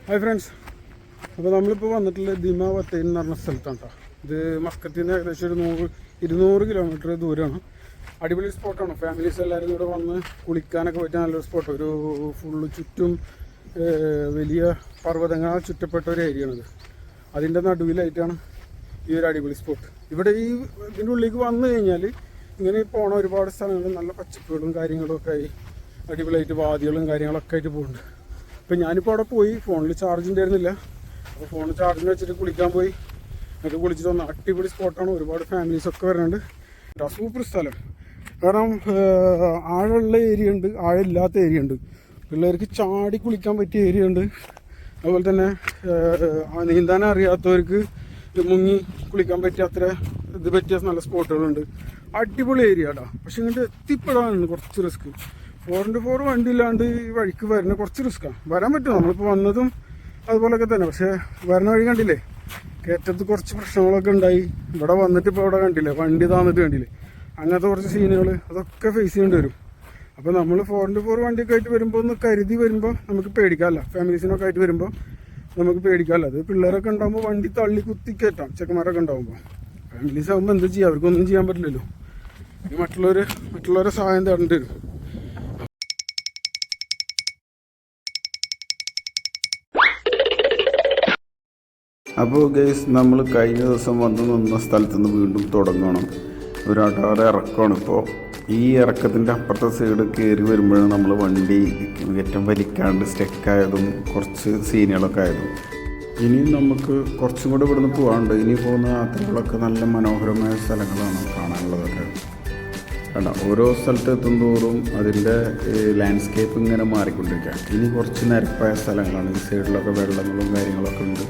Hi friends, അപ്പോൾ നമ്മളിപ്പോൾ വന്നിട്ടുള്ള ദിമ വത്തൈൻ എന്ന് പറഞ്ഞ സ്ഥലത്താണ് കേട്ടോ. ഇത് മസ്കത്തിൽ നിന്ന് ഏകദേശം ഒരു 200 കിലോമീറ്റർ ദൂരമാണ്. അടിപൊളി സ്പോട്ടാണ്. ഫാമിലീസ് എല്ലാവരും കൂടെ വന്ന് കുളിക്കാനൊക്കെ പറ്റിയ നല്ലൊരു സ്പോട്ട്. ഒരു ഫുള്ള് ചുറ്റും വലിയ പർവ്വതങ്ങളാൽ ചുറ്റപ്പെട്ട ഒരു ഏരിയയാണിത്. അതിൻ്റെ നടുവിലായിട്ടാണ് ഈ ഒരു അടിപൊളി സ്പോട്ട്. ഇവിടെ ഇതിൻ്റെ ഉള്ളിലേക്ക് വന്നു കഴിഞ്ഞാൽ ഇങ്ങനെ പോണ ഒരുപാട് സ്ഥലങ്ങൾ നല്ല പച്ചപ്പുകളും കാര്യങ്ങളും ഒക്കെ ആയി അടിപൊളിയായിട്ട് വാദികളും കാര്യങ്ങളൊക്കെ ആയിട്ട് പോകുന്നുണ്ട്. അപ്പോൾ ഞാനിപ്പോൾ അവിടെ പോയി, ഫോണിൽ ചാർജ് ഉണ്ടായിരുന്നില്ല. അപ്പോൾ ഫോണിൽ ചാർജിന് വെച്ചിട്ട് കുളിക്കാൻ പോയി. എന്നിട്ട് കുളിച്ചിട്ട് വന്ന അടിപൊളി സ്പോട്ടാണ്. ഒരുപാട് ഫാമിലീസൊക്കെ വരുന്നുണ്ട്. സൂപ്പർ സ്ഥലം. കാരണം ആഴമുള്ള ഏരിയ ഉണ്ട്, ആഴമില്ലാത്ത ഏരിയ ഉണ്ട്, പിള്ളേർക്ക് ചാടി കുളിക്കാൻ പറ്റിയ ഏരിയ ഉണ്ട്. അതുപോലെ തന്നെ നീന്താൻ അറിയാത്തവർക്ക് മുങ്ങി കുളിക്കാൻ പറ്റിയ അത്ര ഇത് പറ്റിയ നല്ല സ്പോട്ടുകളുണ്ട്. അടിപൊളി ഏരിയ കേട്ടോ. പക്ഷെ ഇങ്ങോട്ട് എത്തിപ്പെടാനാണ് കുറച്ച് റിസ്ക്. 4x4 വണ്ടി ഇല്ലാണ്ട് ഈ വഴിക്ക് വരുന്ന കുറച്ച് റിസ്ക്കാണ്. വരാൻ പറ്റും, നമ്മളിപ്പോൾ വന്നതും അതുപോലെയൊക്കെ തന്നെ. പക്ഷേ വരുന്ന വഴി കണ്ടില്ലേ, കയറ്റത്ത് കുറച്ച് പ്രശ്നങ്ങളൊക്കെ ഉണ്ടായി. ഇവിടെ വന്നിട്ട് ഇപ്പോൾ ഇവിടെ കണ്ടില്ലേ, വണ്ടി താന്നിട്ട് കണ്ടില്ലേ, അങ്ങനത്തെ കുറച്ച് സീനുകൾ അതൊക്കെ ഫേസ് ചെയ്യേണ്ടി വരും. അപ്പോൾ നമ്മൾ 4x4 വണ്ടിയൊക്കെ ആയിട്ട് വരുമ്പോൾ ഒന്ന് കരുതി വരുമ്പോൾ നമുക്ക് പേടിക്കാമല്ല. ഫാമിലീസിനൊക്കെ ആയിട്ട് വരുമ്പോൾ നമുക്ക് പേടിക്കാമല്ല. അത് പിള്ളേരൊക്കെ ഉണ്ടാകുമ്പോൾ വണ്ടി തള്ളി കുത്തി കയറ്റാം. ചെക്കന്മാരൊക്കെ ഉണ്ടാകുമ്പോൾ. ഫാമിലീസ് ആകുമ്പോൾ എന്ത് ചെയ്യാം, അവർക്കൊന്നും ചെയ്യാൻ പറ്റില്ലല്ലോ. മറ്റുള്ളവരെ സഹായം തേടേണ്ടി വരും. അപ്പോൾ ഗൈസ്, നമ്മൾ കഴിഞ്ഞ ദിവസം വന്ന് നിന്ന സ്ഥലത്ത് നിന്ന് വീണ്ടും തുടങ്ങണം. ഒരാട്ടാറ് ഇറക്കമാണ്. ഇപ്പോൾ ഈ ഇറക്കത്തിൻ്റെ അപ്പുറത്തെ സൈഡ് കയറി വരുമ്പോഴാണ് നമ്മൾ വണ്ടി ഏറ്റവും വലിക്കാണ്ട് സ്റ്റെക്കായതും കുറച്ച് സീനുകളൊക്കെ ആയതും. ഇനിയും നമുക്ക് കുറച്ചും കൂടെ ഇവിടുന്ന് പോകാനുണ്ട്. ഇനി പോകുന്ന യാത്രകളൊക്കെ നല്ല മനോഹരമായ സ്ഥലങ്ങളാണ് കാണാനുള്ളതൊക്കെ. കണ്ടോ, ഓരോ സ്ഥലത്ത് എത്തുന്തോറും അതിൻ്റെ ലാൻഡ്സ്കേപ്പ് ഇങ്ങനെ മാറിക്കൊണ്ടിരിക്കുക. ഇനി കുറച്ച് നിരപ്പായ സ്ഥലങ്ങളാണ്. ഈ സൈഡിലൊക്കെ വെള്ളങ്ങളും കാര്യങ്ങളൊക്കെ ഉണ്ട്.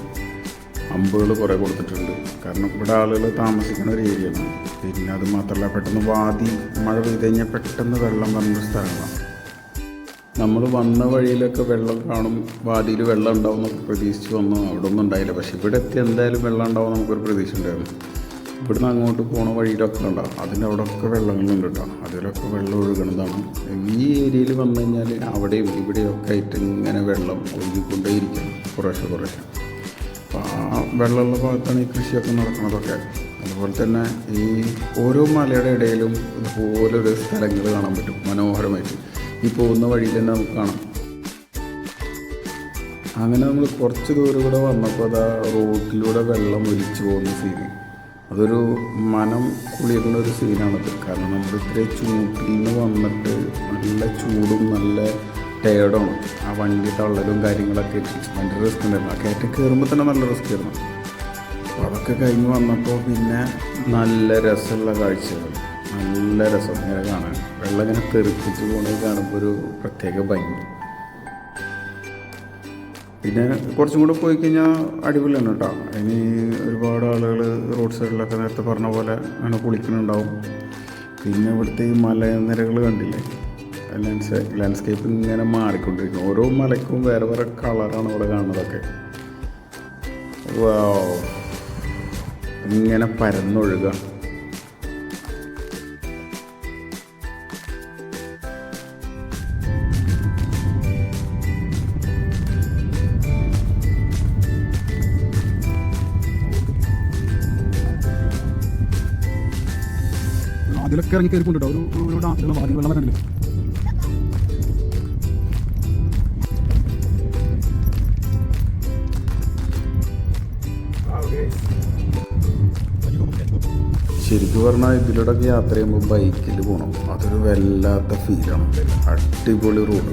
അമ്പുകൾ കുറേ കൊടുത്തിട്ടുണ്ട്. കാരണം ഇവിടെ ആളുകൾ താമസിക്കുന്ന ഒരു ഏരിയയാണ്. പിന്നെ അത് മാത്രമല്ല, പെട്ടെന്ന് മഴ പെയ്ത് കഴിഞ്ഞാൽ പെട്ടെന്ന് വെള്ളം വന്നൊരു സ്ഥലങ്ങളാണ്. നമ്മൾ വന്ന വഴിയിലൊക്കെ വെള്ളം കാണും, വാദിയിൽ വെള്ളം ഉണ്ടാവും എന്നൊക്കെ പ്രതീക്ഷിച്ച് വന്നു. അവിടെ ഒന്നും ഉണ്ടായില്ല. പക്ഷേ ഇവിടെ എത്തി എന്തായാലും വെള്ളം ഉണ്ടാവും നമുക്കൊരു പ്രതീക്ഷ ഉണ്ടായിരുന്നു. ഇവിടുന്ന് അങ്ങോട്ട് പോണ വഴിയിലൊക്കെ ഉണ്ടാവും. അതിൻ്റെ അവിടെയൊക്കെ വെള്ളങ്ങളുണ്ട് കേട്ടോ. അതിലൊക്കെ വെള്ളം ഒഴുകണതാണ്. ഈ ഏരിയയിൽ വന്നു കഴിഞ്ഞാൽ അവിടെയും ഇവിടെയൊക്കെ ആയിട്ട് ഇങ്ങനെ വെള്ളം ഒഴുകിക്കൊണ്ടേയിരിക്കണം കുറേശ്ശെ. അപ്പോൾ ആ വെള്ളമുള്ള ഭാഗത്താണ് ഈ കൃഷിയൊക്കെ നടക്കുന്നതൊക്കെ. അതുപോലെ തന്നെ ഈ ഓരോ മലയുടെ ഇടയിലും ഇതുപോലൊരു സ്ഥലങ്ങൾ കാണാൻ പറ്റും മനോഹരമായിട്ട്. ഈ പോകുന്ന വഴിയിൽ തന്നെ നമുക്ക് കാണാം. അങ്ങനെ നമ്മൾ കുറച്ച് ദൂരം കൂടെ വന്നപ്പോൾ അതാ റോഡിലൂടെ വെള്ളം ഒലിച്ചു പോകുന്ന സീന്. അതൊരു മനം കുളിരുന്ന ഒരു സീനാണത്. കാരണം നമ്മൾ ഇത്രയും ചൂട്ടിൽ നിന്ന് വന്നിട്ട് നല്ല ചൂടും നല്ല ടയേർഡാണ്. ആ വണ്ടി തള്ളലും കാര്യങ്ങളൊക്കെ ഭയങ്കര റിസ്ക് ഉണ്ടായിരുന്നു. ആ കയറ്റം കയറുമ്പോൾ തന്നെ നല്ല റിസ്ക് ആയിരുന്നു. അപ്പോൾ അതൊക്കെ കഴിഞ്ഞ് വന്നപ്പോൾ പിന്നെ നല്ല രസമുള്ള കാഴ്ചകൾ, നല്ല രസം ഇങ്ങനെ കാണാൻ. വെള്ളം ഇങ്ങനെ തെറിപ്പിച്ച് പോകുന്നത് കാണുമ്പോൾ ഒരു പ്രത്യേക ഭംഗി. പിന്നെ കുറച്ചും കൂടെ പോയി കഴിഞ്ഞാൽ അടിപൊളിയാണ് കേട്ടോ. ഇനി ഒരുപാട് ആളുകൾ റോഡ് സൈഡിലൊക്കെ നേരത്തെ പറഞ്ഞ പോലെ അങ്ങനെ കുളിക്കുന്നുണ്ടാവും. പിന്നെ ഇവിടുത്തെ ഈ മലനിരകൾ കണ്ടില്ലേ, ലാൻഡ്സ്കേപ്പ് ഇങ്ങനെ മാറിക്കൊണ്ടിരിക്കുന്നു. ഓരോ മലയ്ക്കും വേറെ വേറെ കളറാണ് ഇവിടെ കാണുന്നതൊക്കെ. വാവ്, ഇങ്ങനെ പരന്നൊഴുക. അതിലൊക്കെ ഇറങ്ങി കയറിക്കൊണ്ടിട്ടോ. ഒരു ഡാൻസിലുള്ള വാതി വെള്ളം വരണ്ടല്ലേ. ശരിക്കും പറഞ്ഞാൽ ഇതിലൂടെയൊക്കെ യാത്ര ചെയ്യുമ്പോൾ ബൈക്കിൽ പോകണം. അതൊരു വല്ലാത്ത ഫീലാണ്. അടിപൊളി റോഡ്,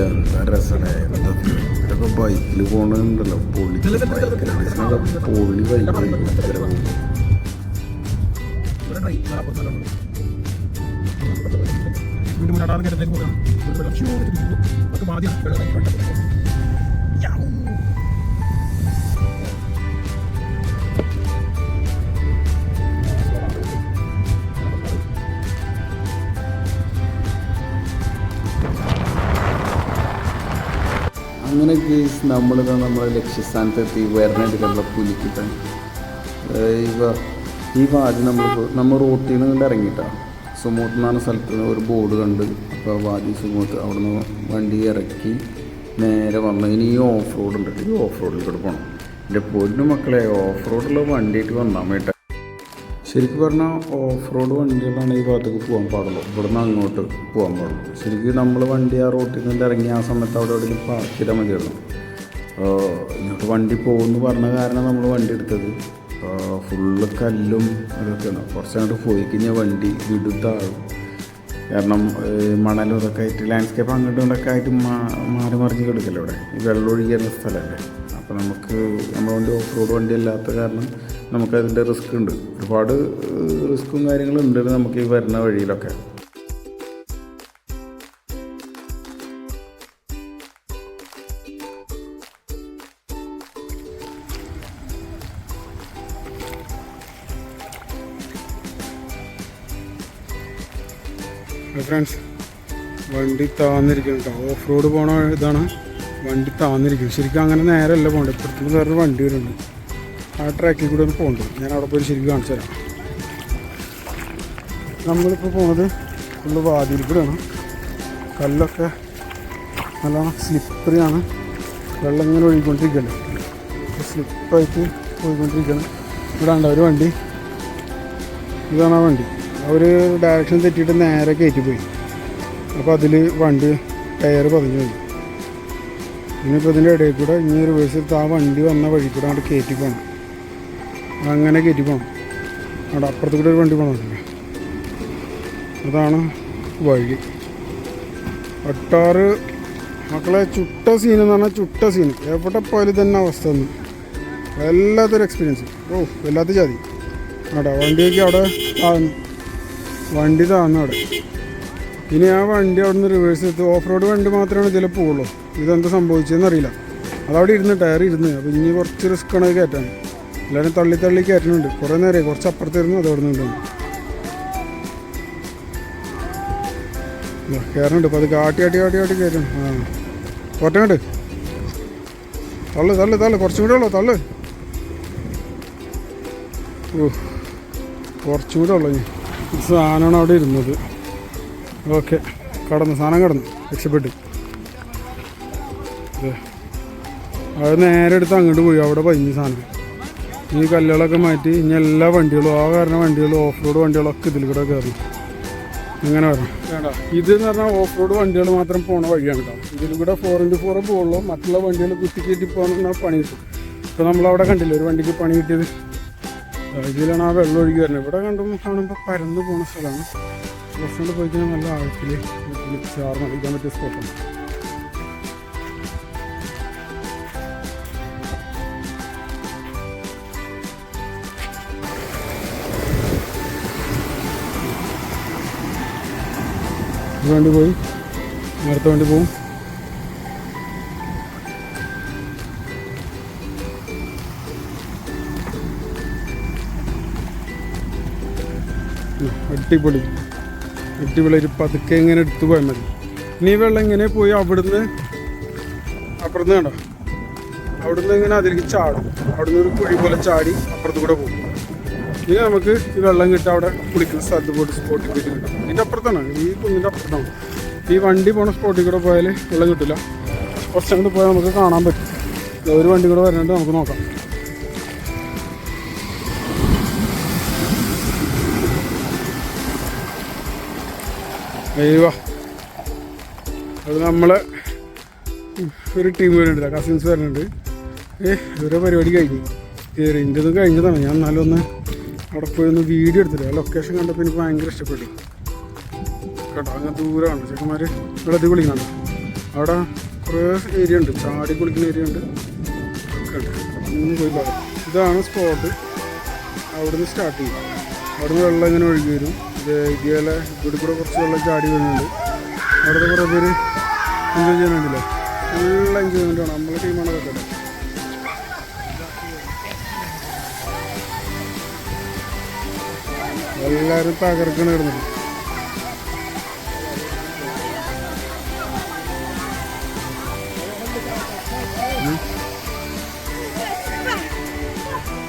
എന്താ രസമാണ്, എന്താ ഫീൽ. ഇതൊക്കെ ബൈക്കിൽ പോകണുണ്ടല്ലോ, പൊളി ബൈക്ക്. അങ്ങനെ കേസ് നമ്മളിതാ നമ്മളെ ലക്ഷ്യസ്ഥാനത്തെത്തി. വരണുണ്ട് നമ്മളെ പുലിക്കിട്ടാൻ. ഈ വാതി നമ്മൾ റോട്ടിൽ നിന്ന് കണ്ട് ഇറങ്ങിയിട്ടാണ്. സുമൂത്ത് എന്നാണ് സ്ഥലത്ത് ഒരു ബോർഡ് കണ്ട്. അപ്പോൾ വാദി സുമൂത്ത് അവിടെ നിന്ന് വണ്ടി ഇറക്കി നേരെ വന്ന് ഇനി ഈ ഓഫ് റോഡ് ഉണ്ട്, ഈ ഓഫ് റോഡിൽ കൂടെ പോകണം. എൻ്റെ പൊന്നു മക്കളെ, ഓഫ് റോഡുള്ള വണ്ടിയായിട്ട് വന്നാൽ വേണ്ട. ശരിക്കും പറഞ്ഞാൽ ഓഫ് റോഡ് വണ്ടികളാണ് ഈ ഭാഗത്തേക്ക് പോകാൻ പാടുള്ളൂ, ഇവിടെ നിന്ന് അങ്ങോട്ട് പോകാൻ പാടുള്ളൂ. ശരിക്കും നമ്മൾ വണ്ടി ആ റോട്ടിൽ നിന്ന് ഇറങ്ങി ആ സമയത്ത് അവിടെ എവിടെയെങ്കിലും പാർക്ക് ചെയ്താൽ മതിയായിരുന്നു. ഇങ്ങോട്ട് വണ്ടി പോകുമെന്ന് പറഞ്ഞ കാരണം നമ്മൾ വണ്ടി എടുത്തത്. ഫുള്ള് കല്ലും അതൊക്കെയാണ്. കുറച്ചങ്ങോട്ട് പോയി കഴിഞ്ഞാൽ വണ്ടി വിടുത്താകും. കാരണം മണലും ഇതൊക്കെ ആയിട്ട് ലാൻഡ്സ്കേപ്പ് അങ്ങോട്ടും ഇങ്ങോട്ടൊക്കെ ആയിട്ട് മാറി മറിഞ്ഞ് കിടക്കല്ലോ ഇവിടെ. ഈ വെള്ളം ഒഴുകിയുള്ള സ്ഥലമല്ലേ. അപ്പോൾ നമുക്ക് നമ്മുടെ വണ്ടി ഓഫ് റോഡ് വണ്ടി അല്ലാത്ത കാരണം നമുക്കതിൻ്റെ റിസ്ക് ഉണ്ട്. ഒരുപാട് റിസ്ക്കും കാര്യങ്ങളും ഉണ്ട് നമുക്ക് ഈ വരുന്ന വഴിയിലൊക്കെ. ഫ്രണ്ട്സ്, വണ്ടി താന്നിരിക്കണം കേട്ടോ. ഓഫ് റോഡ് പോണ ഇതാണ്, വണ്ടി താന്നിരിക്കും. ശരിക്കും അങ്ങനെ നേരമല്ല പോകേണ്ടത്. ഇപ്പുറത്തുനിന്ന് വേറൊരു വണ്ടി വരുന്നുണ്ട്, ആ ട്രാക്കിൽ കൂടെ ഒന്ന് പോകണ്ടത്. ഞാൻ അവിടെ പോയി ശരിക്കും കാണിച്ചു തരാം. നമ്മളിപ്പോൾ പോകുന്നത് ഫുള്ള് വാതിൽ കൂടെയാണ്. കല്ലൊക്കെ നല്ല സ്ലിപ്പറിയാണ്. വെള്ളം ഇങ്ങനെ ഒഴുകിക്കൊണ്ടിരിക്കുകയല്ലേ, സ്ലിപ്പായിട്ട് പോയിക്കൊണ്ടിരിക്കുകയാണ്. ഇവിടെ ഉണ്ട് ഒരു വണ്ടി, ഇതാണ് ആ വണ്ടി. അവർ ഡയറക്ഷൻ തെറ്റിയിട്ട് നേരെ കയറ്റിപ്പോയി. അപ്പോൾ അതിൽ വണ്ടി ടയർ പതിഞ്ഞു പോയി. ഇനിയിപ്പോൾ ഇതിൻ്റെ ഇടയിൽ കൂടെ ഇനി റിവേഴ്സ് എടുത്ത് ആ വണ്ടി വന്ന വഴി കൂടെ അങ്ങോട്ട് കയറ്റി പോകണം. അങ്ങനെ കയറ്റി പോകണം. അവിടെ അപ്പുറത്ത് കൂടെ ഒരു വണ്ടി പോകണമല്ലോ, അതാണ് വഴി. ഒട്ടാറ് മക്കളെ, ചുട്ട സീനെന്ന് പറഞ്ഞാൽ ചുട്ട സീന്. എവിടെ പോയാലും തന്നെ അവസ്ഥ ഒന്നും വല്ലാത്തൊരു എക്സ്പീരിയൻസ്. വല്ലാത്ത ജാതി. അവിടെ വണ്ടിയൊക്കെ അവിടെ താഴ്ന്നു, വണ്ടി താഴ്ന്നു അവിടെ. ഇനി ആ വണ്ടി അവിടെ നിന്ന് റിവേഴ്സ് എടുത്ത് ഓഫ് റോഡ് വണ്ടി മാത്രമാണ് ഇതിൽ പോകുള്ളൂ. ഇതെന്താ സംഭവിച്ചതെന്ന് അറിയില്ല. അതവിടെ ഇരുന്ന് ടയർ ഇരുന്ന്. അപ്പോൾ ഇനി കുറച്ച് റിസ്ക്കാണ് കയറ്റാൻ. എല്ലാവരും തള്ളി തള്ളി കയറ്റുന്നുണ്ട്. കുറേ നേരമായി, കുറച്ച് അപ്പുറത്തിരുന്നു അതവിടെ നിന്നുണ്ട് കയറുന്നുണ്ട്. അപ്പോൾ അത് കാട്ടി കയറ്റണം. കുറച്ചുകൊണ്ട് തള്ളു കുറച്ചും കൂടെ ഉള്ളൂ, തള്ളു. കുറച്ചും കൂടെ ഉള്ളു. സാധനമാണ് അവിടെ ഇരുന്നത്. ഓക്കെ, സാധനം കടന്നു, രക്ഷപ്പെട്ടു. അത് നേരെ എടുത്ത് അങ്ങോട്ട് പോയി, അവിടെ പതിഞ്ഞു സാധനം. ഈ കല്ലുകളൊക്കെ മാറ്റി ഇനി എല്ലാ വണ്ടികളും, ആ കാരണം വണ്ടികളും ഓഫ് റോഡ് വണ്ടികളൊക്കെ ഇതിൽ കൂടെ കയറി. അങ്ങനെ വരണം വേണ്ട. ഇതെന്ന് പറഞ്ഞാൽ ഓഫ് റോഡ് വണ്ടികൾ മാത്രം പോണ വഴിയാണ് കേട്ടോ. ഇതിൽ കൂടെ 4x4 പോകുള്ളൂ. മറ്റുള്ള വണ്ടികൾ കുത്തിക്കയറ്റി പോകണമെന്ന് പണി കിട്ടും. ഇപ്പോൾ നമ്മളവിടെ കണ്ടില്ല ഒരു വണ്ടിക്ക് പണി കിട്ടിയത്. ഇതിലാണ് ആ വെള്ളം ഒഴുകി വരുന്നത്. ഇവിടെ കാണുമ്പോൾ പരന്ന് പോകുന്ന സ്ഥലമാണ്. കുറച്ചുകൊണ്ട് പോയി കഴിഞ്ഞാൽ നല്ല ആഴത്തിൽ ചാർന്നടിക്കാൻ പറ്റിയ സ്പോട്ടാണ്. വണ്ടി പോയി, അടുത്ത വണ്ടി പോവും. അടിപൊളി ഒരു പതുക്കെ ഇങ്ങനെ എടുത്തു പോയാൽ മതി. ഇനി വെള്ളം ഇങ്ങനെ പോയി അവിടുന്ന് അപ്പുറത്ത് കണ്ടോ, അവിടുന്ന് ഇങ്ങനെ അതിലേക്ക് ചാടും. അവിടുന്ന് ഒരു കുഴി പോലെ ചാടി അപ്പുറത്ത് കൂടെ പോകും. ഇനി നമുക്ക് ഈ വെള്ളം കിട്ടുക അവിടെ കുളിക്കുന്ന സ്ഥലത്ത് പോയിട്ട് സ്പോട്ടിൽ പോയിട്ട് കിട്ടും. ഇതിൻ്റെ അപ്പുറത്താണ്, ഈ കുന്നിൻ്റെ അപ്പുറത്താണ്. ഈ വണ്ടി പോണ സ്പോട്ടിൽ കൂടെ പോയാൽ വെള്ളം കിട്ടില്ല. കുറച്ചങ്ങോട്ട് പോയാൽ നമുക്ക് കാണാൻ പറ്റും. ഒരു വണ്ടി കൂടെ വരുന്നുണ്ട്, നമുക്ക് നോക്കാം. അയ്യോ, അത് നമ്മളെ ഒരു ടീം വരുന്നുണ്ട്, കസിൻസ് വരുന്നുണ്ട്. ഇവരെ പരിപാടി കഴിഞ്ഞു കയറി. ഇൻ്റെത് കഴിഞ്ഞതാണ്. ഞാൻ എന്നാലും ഒന്ന് അവിടെ പോയി ഒന്ന് വീഡിയോ എടുത്തിട്ട്. ആ ലൊക്കേഷൻ കണ്ടപ്പോൾ എനിക്ക് ഭയങ്കര ഇഷ്ടപ്പെട്ടു കേട്ടോ. അങ്ങനെ ദൂരമാണ് ചെക്കന്മാർ വെള്ളത്തിൽ കുളിക്കുന്നുണ്ട്. അവിടെ കുറേ ഏരിയ ഉണ്ട്, ചാടി കുളിക്കുന്ന ഏരിയ ഉണ്ട് ഒക്കെ ഉണ്ട്. ഒന്ന് പോയി പറയാം. ഇതാണ് സ്പോട്ട്. അവിടെ നിന്ന് സ്റ്റാർട്ട് ചെയ്യും. അവിടെ നിന്ന് വെള്ളം ഇങ്ങനെ ഒഴുകി വരും. ഇതുപോലെ ഇവിടെ കൂടെ കുറച്ച് വെള്ളം ചാടി വരുന്നുണ്ട്. അവിടുത്തെ കുറേ പേര് എൻജോയ് ചെയ്യുന്നുണ്ടല്ലേ. ഫുൾ എൻജോയ്മെൻറ്റാണ്. നമ്മളെ ടീമാണ് അതൊക്കെ. എല്ലാവരും തകർക്കണ കിടന്നത്.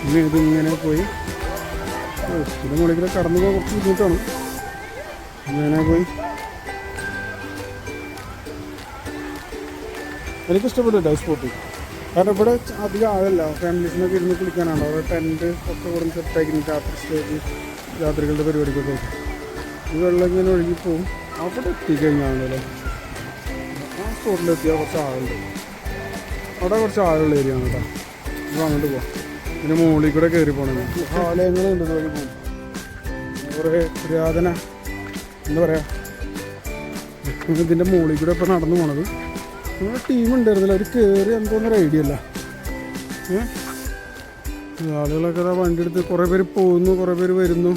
ഇനി ഇതിങ്ങനെ പോയി ഇതിൻ്റെ മുകളിൽ കൂടെ കടന്നു പോകാൻ കുറച്ച് ബുദ്ധിമുട്ടാണ്. ഇങ്ങനെ പോയി എനിക്കിഷ്ടപ്പെട്ടു കേട്ടോ സ്പോട്ട്. കാരണം ഇവിടെ അധികം ആഴല്ല, ഫാമിലീസിനൊക്കെ ഇരുന്ന് കുളിക്കാനാണ്. അവിടെ ടെൻറ്റ് ഒക്കെ ഇവിടെ സെറ്റാക്കി രാത്രി സ്റ്റേജ്, രാത്രികളുടെ പരിപാടിക്കൊക്കെ. ഈ വെള്ളം ഇങ്ങനെ ഒഴുകിപ്പോവും. അവിടെ എത്തിക്കഴിഞ്ഞാണല്ലോ ആ സ്പോട്ടിലെത്തിയാൽ കുറച്ച് ആളുണ്ട്. അവിടെ കുറച്ച് ആളുള്ള ഏരിയ ആണ് കേട്ടോ. അപ്പോൾ അങ്ങോട്ട് പോവാം. പിന്നെ മുകളിൽ കൂടെ കയറി പോകണം. ആലയങ്ങളുണ്ട് ഇതുവഴി പോകും. കുറേ പുരാതന എന്താ പറയുക, ഇതിൻ്റെ മുകളിൽ കൂടെ ഇപ്പോൾ നടന്നു പോണത്. നമ്മുടെ ടീം ഉണ്ടായിരുന്നില്ല, അവർ കയറി എന്തോന്നൊരു ഐഡിയ അല്ല. ആളുകളൊക്കെ അതാ വണ്ടി എടുത്ത് കുറേ പേര് പോകുന്നു, കുറേ പേര് വരുന്നു.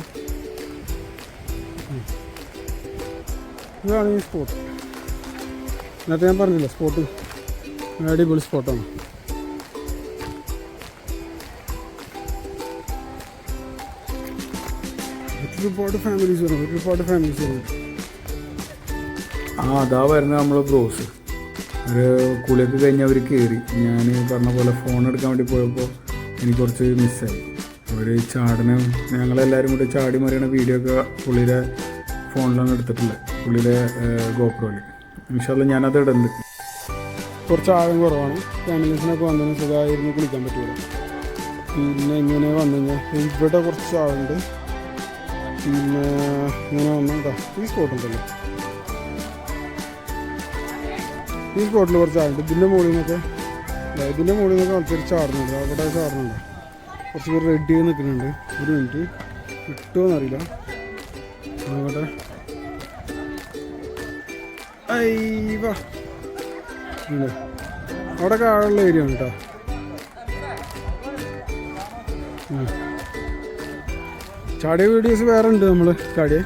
ഇതാണ് ഈ സ്പോട്ട്. നേരത്തെ ഞാൻ പറഞ്ഞില്ല സ്പോട്ട് അടിപൊളി സ്പോട്ടാണ്. ഒരുപാട് ഫാമിലീസ് വരും. അതാ വരുന്നത് നമ്മളെ ബ്രോസ്. ഒരു കുളിയൊക്കെ കഴിഞ്ഞ് അവർ കയറി. ഞാൻ പറഞ്ഞ പോലെ ഫോൺ എടുക്കാൻ വേണ്ടി പോയപ്പോൾ എനിക്ക് കുറച്ച് മിസ്സായി. അവർ ഞങ്ങളെല്ലാവരും കൂടി ചാടി മറിയണ വീഡിയോ ഒക്കെ പുള്ളിയുടെ ഫോണിലാണ് എടുത്തിട്ടുള്ളത്, പുള്ളിയുടെ ഗോപ്രോയിൽ. ഇൻഷാല്ലാ ഞാനത് ഇടുന്നുണ്ട്. കുറച്ച് ആഴം കുറവാണ്. ഫാമിലീസിനൊക്കെ വന്നതിന് സുഖമായിരുന്നു കുളിക്കാൻ പറ്റില്ല. പിന്നെ ഇങ്ങനെ വന്നു കഴിഞ്ഞാൽ ഇവിടെ കുറച്ച് ആളുണ്ട്. പിന്നെ ഇങ്ങനെ വന്നു ഈ സ്പോട്ടുണ്ടല്ലോ, ഈ സ്പോട്ടിൽ കുറച്ച് ആളുണ്ട്. ഇതിൻ്റെ മുകളിൽ നിന്നൊക്കെ ആൾക്കാർ ചാടുന്നുണ്ട്. അവിടെ ചാടുന്നുണ്ട്. കുറച്ച് പേര് റെഡി ആയി നിൽക്കുന്നുണ്ട്. ഒരു മിനിറ്റ് കിട്ടുമോയെന്നറിയില്ല. നോക്കട്ടെ. അയ്യവാ അവിടെ കാടുള്ള ഏരിയ ആണ് കേട്ടോ. ചാടിയ വീഡിയോസ് വേറെ ഉണ്ട്. നമ്മൾ ചാടിയ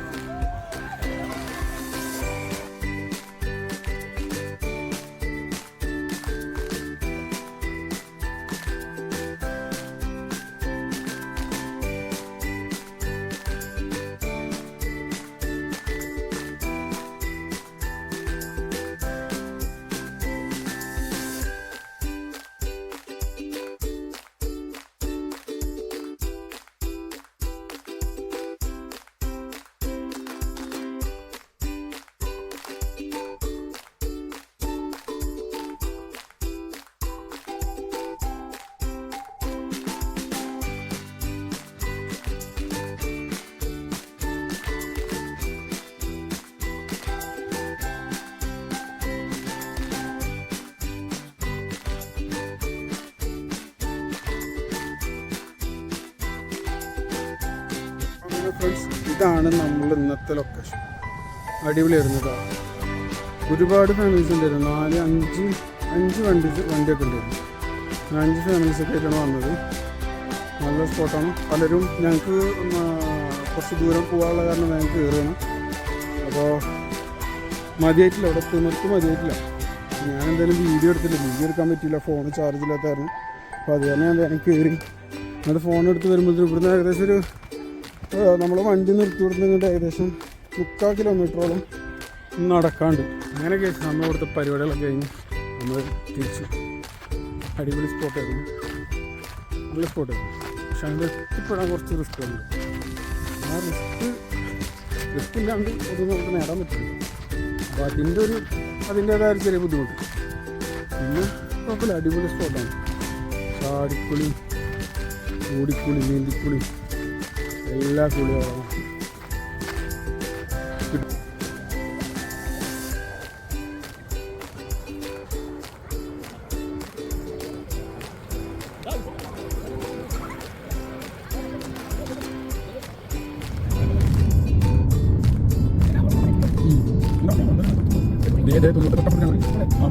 ഫ്രണ്ട്സ്, ഇതാണ് നമ്മൾ ഇന്നത്തെ ലൊക്കേഷൻ. അടിപൊളിയായിരുന്നു കേട്ടോ. ഒരുപാട് ഫാമിലീസ് ഉണ്ടായിരുന്നു. 4-5 വണ്ടിയൊക്കെ ഉണ്ടായിരുന്നു. 5 ഫാമിലീസൊക്കെ ആയിട്ടാണ് വന്നത്. നല്ല സ്പോട്ടാണ്. പലരും ഞങ്ങൾക്ക് കുറച്ച് ദൂരം പോകാനുള്ള കാരണം ഞങ്ങൾക്ക് കയറുകയാണ്. അപ്പോൾ മതിയായിട്ടില്ല, ഇവിടെ തിമിർത്ത് മതിയായിട്ടില്ല. ഞാൻ എന്തായാലും വീഡിയോ എടുക്കാൻ പറ്റിയില്ല, ഫോൺ ചാർജില്ലാത്തായിരുന്നു. അപ്പോൾ അത് തന്നെ ഞാൻ വേഗം കയറി. എന്നിട്ട് ഫോൺ എടുത്ത് വരുമ്പോഴത്തേക്കും ഇവിടുന്ന് ഏകദേശം ഒരു നമ്മൾ വണ്ടി നിർത്തി കൊടുത്തിട്ട് ഏകദേശം 3/4 കിലോമീറ്ററോളം നടക്കാണ്ട്. അങ്ങനെ കേസ് നമ്മളിവിടുത്തെ പരിപാടികളൊക്കെ കഴിഞ്ഞ് നമ്മൾ തിരിച്ചു. അടിപൊളി സ്പോട്ടായിരുന്നു, നല്ല സ്പോട്ടായിരുന്നു. പക്ഷെ അതിൽ എത്തിപ്പെടാൻ കുറച്ച് റിസ്ക് ഉണ്ട്. ആ റിസ്ക് ഇല്ലാണ്ട് ഒന്നും നമുക്ക് നേടാൻ പറ്റില്ല. അപ്പോൾ അതിൻ്റേതായ ചെറിയ ബുദ്ധിമുട്ട്. പിന്നെ കുഴപ്പമില്ല, അടിപൊളി സ്പോട്ടാണ്. ചാടിക്കുളി, ഓടിക്കുളി, നീന്തിക്കുളി, എല്ലാ കുളികളും തൊട്ടപ്പുറത്താണ് ആ